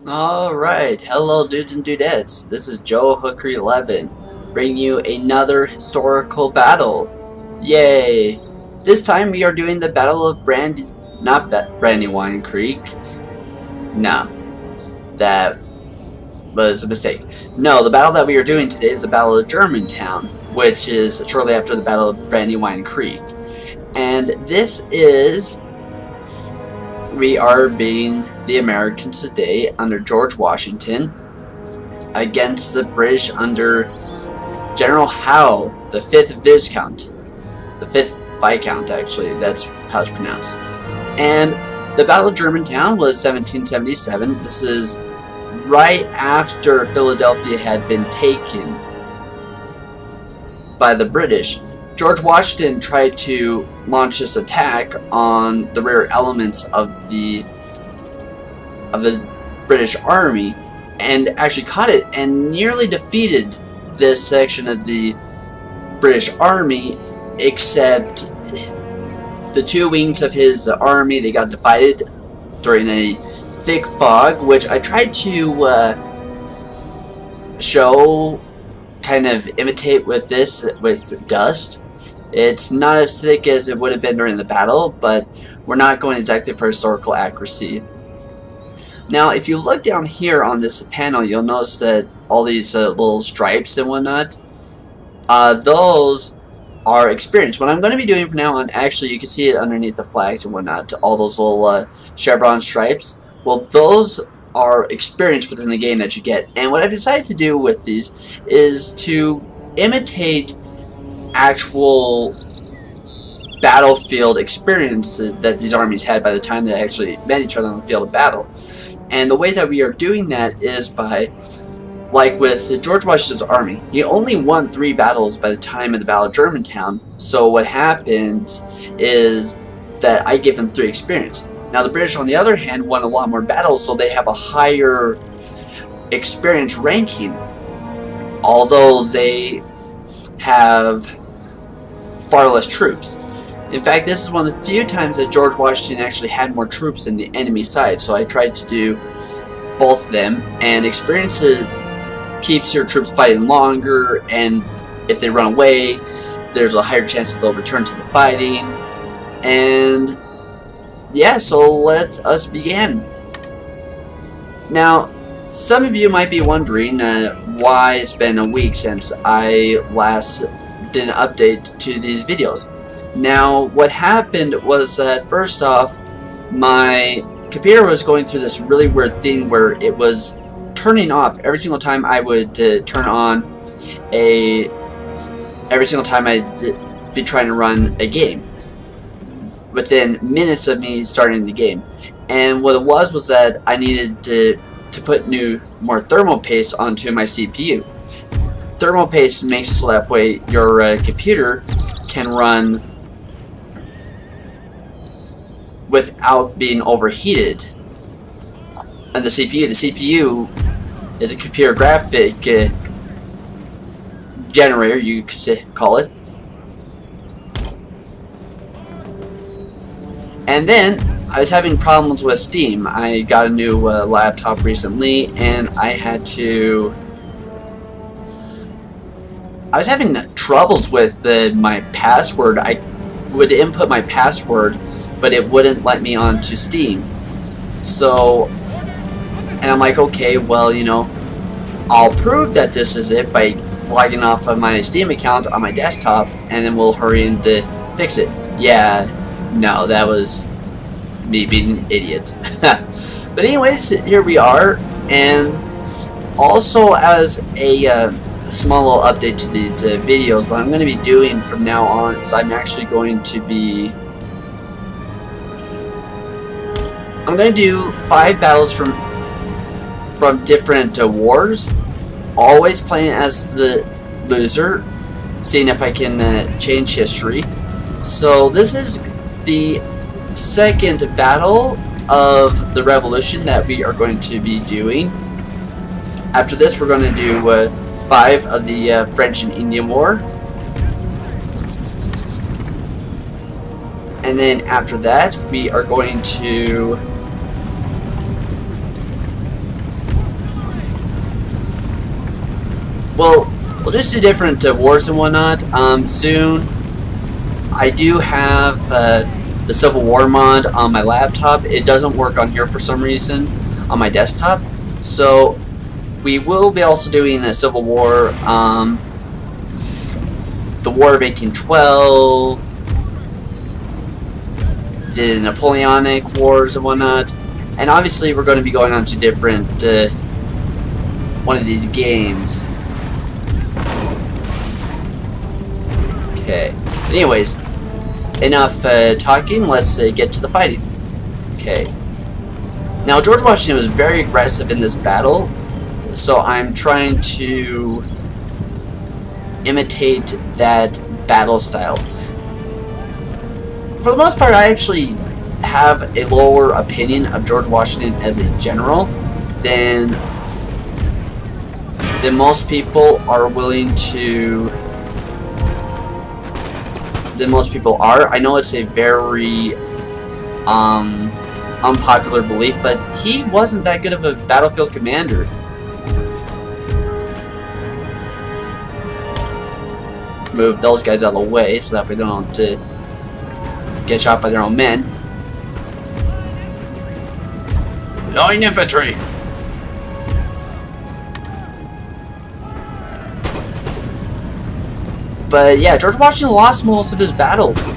Alright, hello dudes and dudettes, this is Joe11, bringing you another historical battle. Yay! This time we are doing the Battle of Brandywine Creek. No, that was a mistake. No, the battle that we are doing today is the Battle of Germantown, which is shortly after the Battle of Brandywine Creek. And this is... we are being the Americans today under George Washington against the British under General Howe, the 5th Viscount. The 5th Viscount, actually, that's how it's pronounced. And the Battle of Germantown was 1777. This is right after Philadelphia had been taken by the British. George Washington tried to launch this attack on the rear elements of the British Army and actually caught it and nearly defeated this section of the British Army, except the two wings of his army, they got divided during a thick fog, which I tried to show, kind of imitate with this, with dust. It's not as thick as it would have been during the battle, but we're not going exactly for historical accuracy. Now, if you look down here on this panel, you'll notice that all these little stripes and whatnot, those are experience. What I'm going to be doing from now on, actually, you can see it underneath the flags and whatnot, all those little chevron stripes. Well, those are experience within the game that you get. And what I've decided to do with these is to imitate actual battlefield experience that these armies had by the time they actually met each other on the field of battle. And the way that we are doing that is by, like with George Washington's army, he only won 3 battles by the time of the Battle of Germantown. So what happens is that I give him 3 experience. Now the British, on the other hand, won a lot more battles, so they have a higher experience ranking, although they have far less troops. In fact, this is one of the few times that George Washington actually had more troops than the enemy side, so I tried to do both of them. And experiences keeps your troops fighting longer, and if they run away, there's a higher chance that they'll return to the fighting. And yeah, so let us begin. Now, some of you might be wondering why it's been a week since I last did an update to these videos. Now, what happened was that first off, my computer was going through this really weird thing where it was turning off every single time I would turn on every single time I'd be trying to run a game, within minutes of me starting the game. And what it was that I needed to put more thermal paste onto my CPU. Thermal paste makes it so that way your computer can run without being overheated. And the CPU is a computer graphic generator, you could call it. And then I was having problems with Steam. I got a new laptop recently, and I was having troubles with my password. I would input my password, but it wouldn't let me onto Steam. So, and I'm like, okay, well, you know, I'll prove that this is it by logging off of my Steam account on my desktop, and then we'll hurry in to fix it. Yeah, no, that was me being an idiot. But anyways, here we are. And also, as a small little update to these videos, what I'm going to be doing from now on is I'm actually going to be do 5 battles from different wars, always playing as the loser, seeing if I can change history. So this is the second battle of the Revolution that we are going to be doing. After this, we're going to do 5 of the French and Indian War. And then after that, we are going to well, we'll just do different wars and whatnot. Soon, I do have the Civil War mod on my laptop. It doesn't work on here for some reason on my desktop. So we will be also doing the Civil War, the War of 1812, the Napoleonic Wars and whatnot. And obviously we're going to be going on to different one of these games. Okay. Anyways, enough talking. Let's get to the fighting. Okay. Now George Washington was very aggressive in this battle, so I'm trying to imitate that battle style. For the most part, I actually have a lower opinion of George Washington as a general than most people are willing to. Than most people are. I know it's a very unpopular belief, but he wasn't that good of a battlefield commander. Move those guys out of the way so that we don't have to get shot by their own men. Line infantry! But yeah, George Washington lost most of his battles.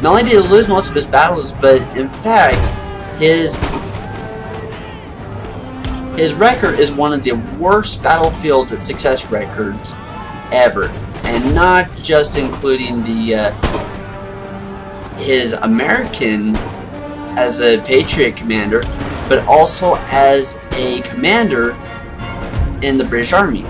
Not only did he lose most of his battles, but in fact, his record is one of the worst battlefield success records ever, and not just including the his American as a Patriot commander, but also as a commander in the British Army.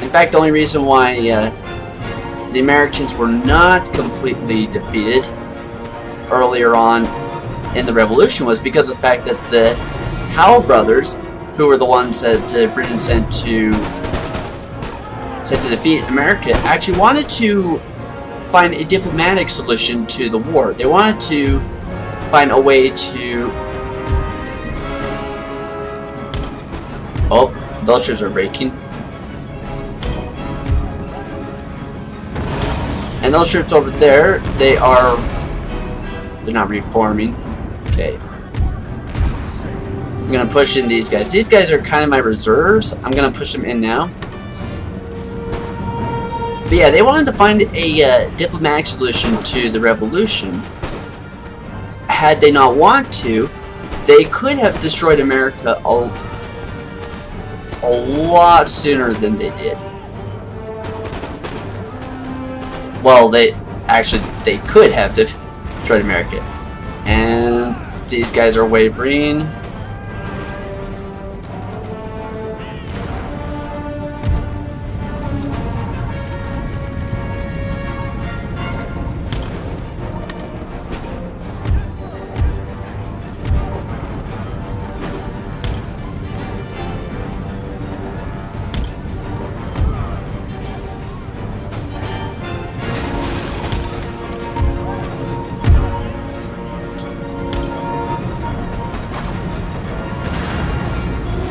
In fact, the only reason why the Americans were not completely defeated earlier on in the Revolution was because of the fact that the Howe brothers, who were the ones that Britain sent to defeat America, actually wanted to find a diplomatic solution to the war. They wanted to find a way to... Oh, those troops are breaking. And those troops over there, they're not reforming. Okay. I'm gonna push in these guys. These guys are kind of my reserves. I'm gonna push them in now. But yeah, they wanted to find a diplomatic solution to the revolution. Had they not want to, they could have destroyed America a lot sooner than they did. Well, they could have destroyed America. And these guys are wavering.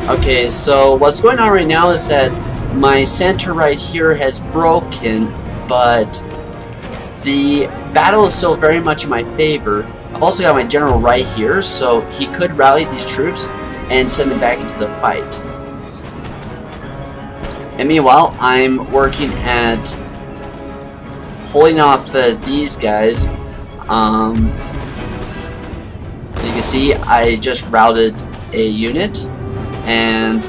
Okay, so what's going on right now is that my center right here has broken, but the battle is still very much in my favor. I've also got my general right here, so he could rally these troops and send them back into the fight. And meanwhile, I'm working at holding off these guys. As you can see, I just routed a unit. And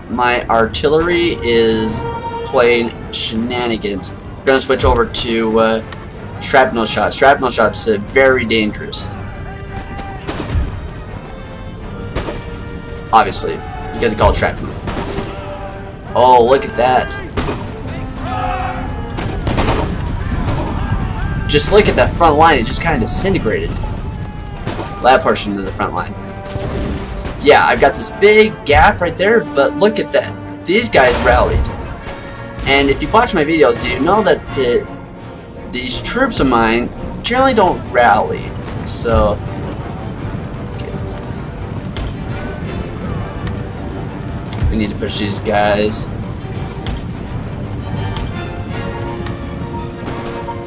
my artillery is playing shenanigans. We're going to switch over to shrapnel shots. Shrapnel shots are very dangerous. Obviously, because it's called shrapnel. Oh, look at that. Just look at that front line. It just kind of disintegrated. That portion of the front line. Yeah, I've got this big gap right there, but look at that. These guys rallied. And if you've watched my videos, you know that these troops of mine generally don't rally. So, okay. We need to push these guys.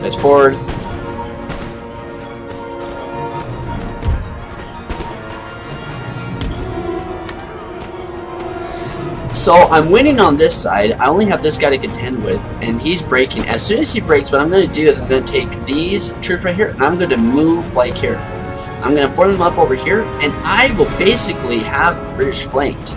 Guys forward. So I'm winning on this side. I only have this guy to contend with, and he's breaking. As soon as he breaks, what I'm going to do is I'm going to take these troops right here, and I'm going to move like here. I'm going to form them up over here, and I will basically have the British flanked.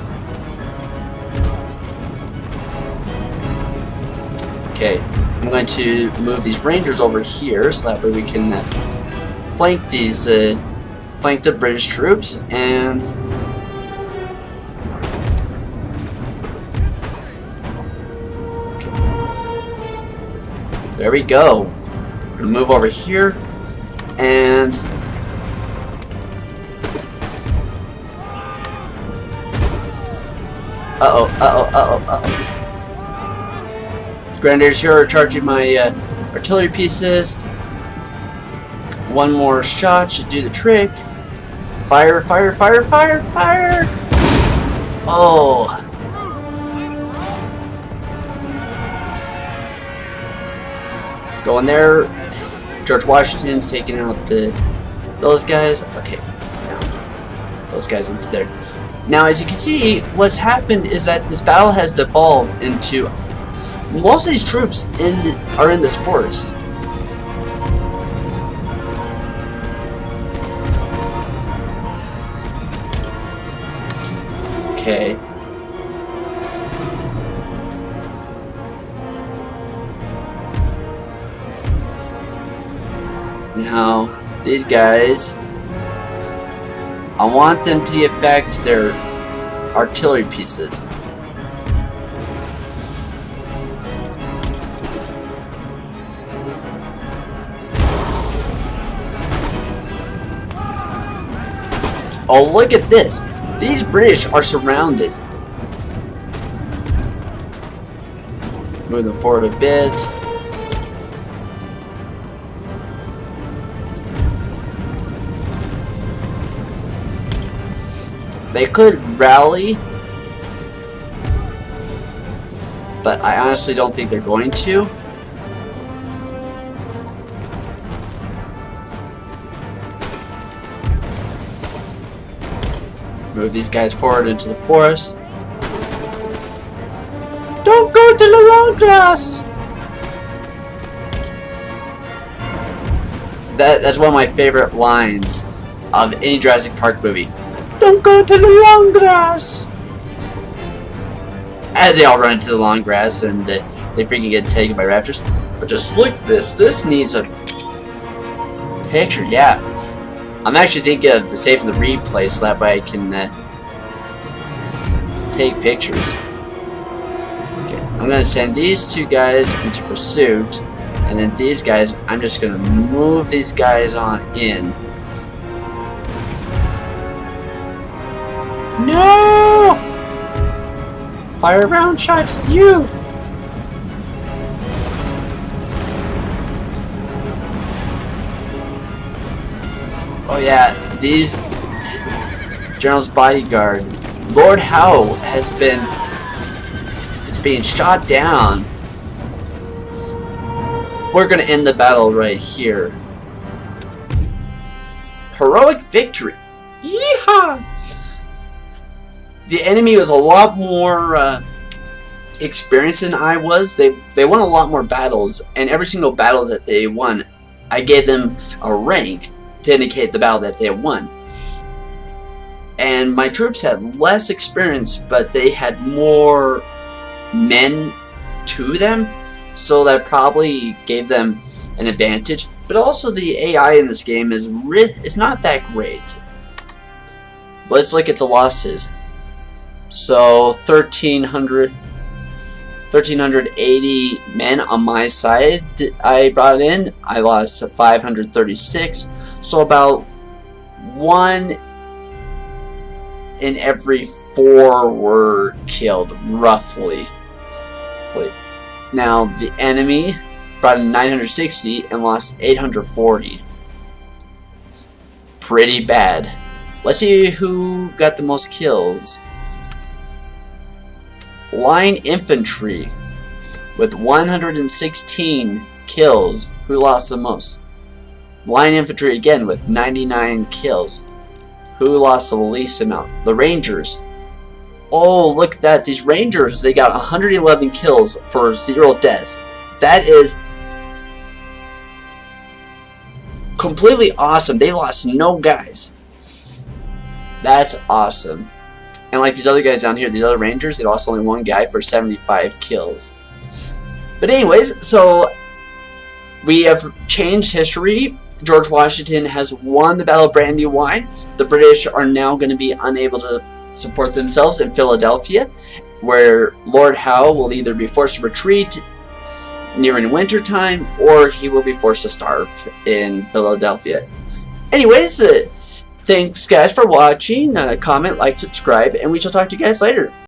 Okay, I'm going to move these Rangers over here, so that way we can flank these, flank the British troops, and there we go. We're gonna move over here, and the Grenadiers here are charging my artillery pieces. One more shot should do the trick. Fire, fire, fire, fire, fire! Oh. Going there. George Washington's taking out those guys. Okay, now those guys into there. Now, as you can see, what's happened is that this battle has devolved into most of these troops are in this forest. Okay. Now, these guys, I want them to get back to their artillery pieces. Oh, look at this. These British are surrounded. Move them forward a bit. They could rally, but I honestly don't think they're going to. Move these guys forward into the forest. Don't go to the long grass! That's one of my favorite lines of any Jurassic Park movie. Don't go to the long grass! As they all run into the long grass and they freaking get taken by raptors. But just look at this. This needs a picture. Yeah. I'm actually thinking of saving the replay so that way I can take pictures. Okay. I'm going to send these two guys into pursuit. And then these guys, I'm just going to move these guys on in. No! Fire round shot, you! Oh yeah, these General's bodyguard, Lord Howe, is being shot down. We're gonna end the battle right here. Heroic victory! Yeehaw! The enemy was a lot more experienced than I was. They won a lot more battles, and every single battle that they won, I gave them a rank to indicate the battle that they had won. And my troops had less experience, but they had more men to them, so that probably gave them an advantage. But also the AI in this game is not that great. Let's look at the losses. So 1,380 men on my side I brought in. I lost 536. So about 1 in every 4 were killed, roughly. Wait. Now, the enemy brought in 960 and lost 840. Pretty bad. Let's see who got the most kills. Line infantry with 116 kills. Who lost the most? Line infantry again with 99 kills. Who lost the least amount? The Rangers. Oh, look at that. These Rangers, they got 111 kills for 0 deaths. That is completely awesome. They lost no guys. That's awesome. And like these other guys down here, these other Rangers, they lost only 1 guy for 75 kills. But anyways, so we have changed history. George Washington has won the Battle of Brandywine. The British are now going to be unable to support themselves in Philadelphia, where Lord Howe will either be forced to retreat nearing winter time, or he will be forced to starve in Philadelphia. Anyways, thanks guys for watching. Comment, like, subscribe, and we shall talk to you guys later.